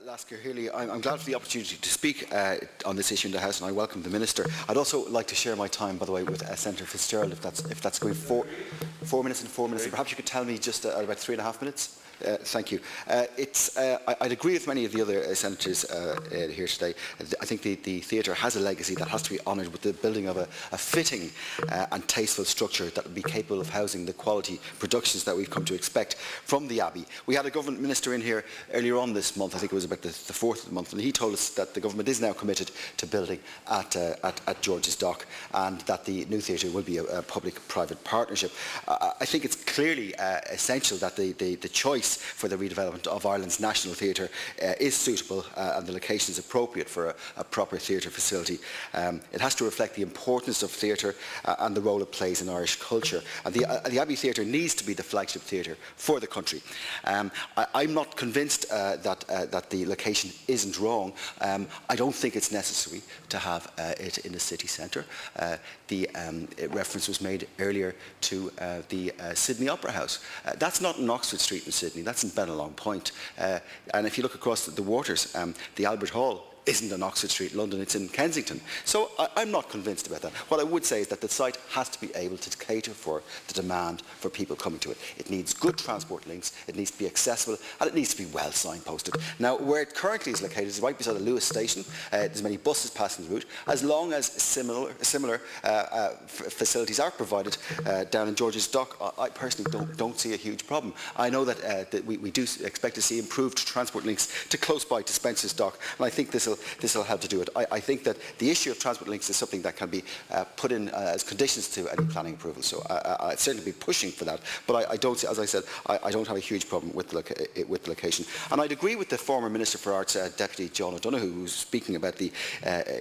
Lasker Healy, I'm glad for the opportunity to speak on this issue in the House, and I welcome the Minister. I'd also like to share my time, by the way, with Senator Fitzgerald, if that's going 4 minutes and 4 minutes. And perhaps you could tell me just about 3.5 minutes. Thank you. I'd agree with many of the other senators here today. I think the theatre has a legacy that has to be honoured with the building of a fitting and tasteful structure that would be capable of housing the quality productions that we've come to expect from the Abbey. We had a government minister in here earlier on this month, I think it was about the 4th of the month, and he told us that the government is now committed to building at George's Dock, and that the new theatre will be a public-private partnership. I think it's clearly essential that the choice for the redevelopment of Ireland's National Theatre is suitable and the location is appropriate for a proper theatre facility. It has to reflect the importance of theatre and the role it plays in Irish culture. And the Abbey Theatre needs to be the flagship theatre for the country. I'm not convinced that the location isn't wrong. I don't think it's necessary to have it in the city centre. The reference was made earlier to the Sydney Opera House. That's not in Oxford Street in Sydney, that's in Benalong Point. And if you look across the waters, the Albert Hall isn't in Oxford Street, London, it's in Kensington. So I'm not convinced about that. What I would say is that the site has to be able to cater for the demand for people coming to it. It needs good transport links, it needs to be accessible, and it needs to be well signposted. Now, where it currently is located is right beside the Lewis station. There's many buses passing the route. As long as similar facilities are provided down in George's Dock, I personally don't see a huge problem. I know that we do expect to see improved transport links to close by to Spencer's Dock, and I think this will help to do it. I think that the issue of transport links is something that can be put in as conditions to any planning approval. So I'd certainly be pushing for that. But I don't, as I said, I don't have a huge problem with the location. And I'd agree with the former Minister for Arts, Deputy John O'Donoghue, who was speaking about the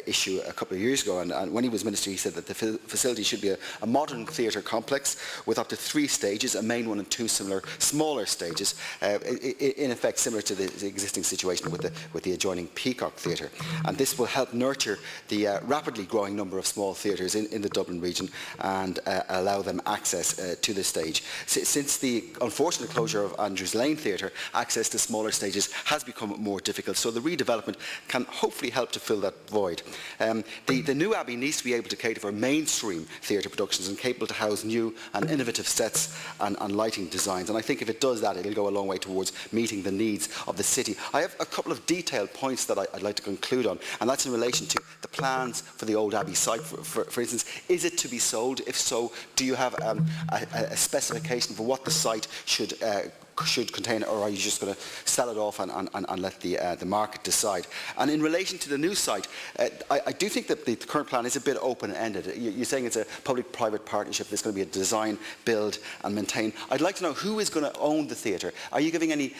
issue a couple of years ago. And when he was Minister, he said that the facility should be a modern theatre complex with up to 3 stages, a main one and 2 smaller stages, in effect similar to the existing situation with the adjoining Peacock Theatre. And this will help nurture the rapidly growing number of small theatres in the Dublin region and allow them access to the stage. Since the unfortunate closure of Andrews Lane Theatre, access to smaller stages has become more difficult, so the redevelopment can hopefully help to fill that void. The new Abbey needs to be able to cater for mainstream theatre productions and capable to house new and innovative sets and lighting designs, and I think if it does that, it'll go a long way towards meeting the needs of the city. I have a couple of detailed points that I'd like to conclude on, and that's in relation to the plans for the old Abbey site. For instance, is it to be sold? If so, do you have a specification for what the site should contain, or are you just going to sell it off and let the market decide? And in relation to the new site, I do think that the current plan is a bit open-ended. You're saying it's a public-private partnership, there's going to be a design, build and maintain. I'd like to know who is going to own the theatre. Are you giving any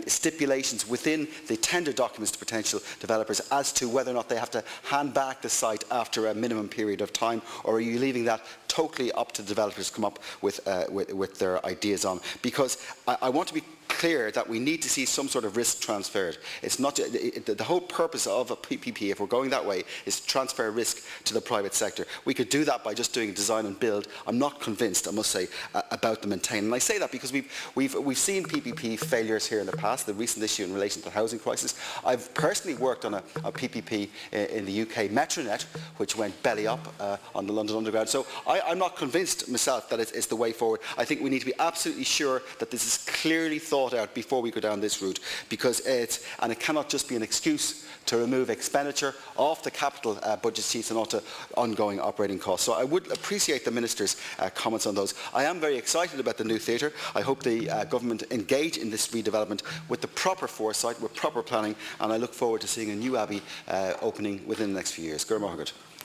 stipulations within the tender documents to potential developers as to whether or not they have to hand back the site after a minimum period of time, or are you leaving that totally up to developers to come up with their ideas on? Because I want to be clear that we need to see some sort of risk transferred. It's not the whole purpose of a PPP, if we're going that way, is to transfer risk to the private sector. We could do that by just doing design and build. I'm not convinced, I must say, about the maintain. And I say that because we've seen PPP failures here in the past. The recent issue in relation to the housing crisis. I've personally worked on a PPP in the UK, Metronet, which went belly up on the London Underground. So I'm not convinced myself that it's the way forward. I think we need to be absolutely sure that this is clearly thought out before we go down this route, because it cannot just be an excuse to remove expenditure off the capital budget sheets and onto ongoing operating costs. So I would appreciate the Minister's comments on those. I am very excited about the new theatre. I hope the government engage in this redevelopment with the proper foresight, with proper planning, and I look forward to seeing a new Abbey opening within the next few years. Gur Mohagat.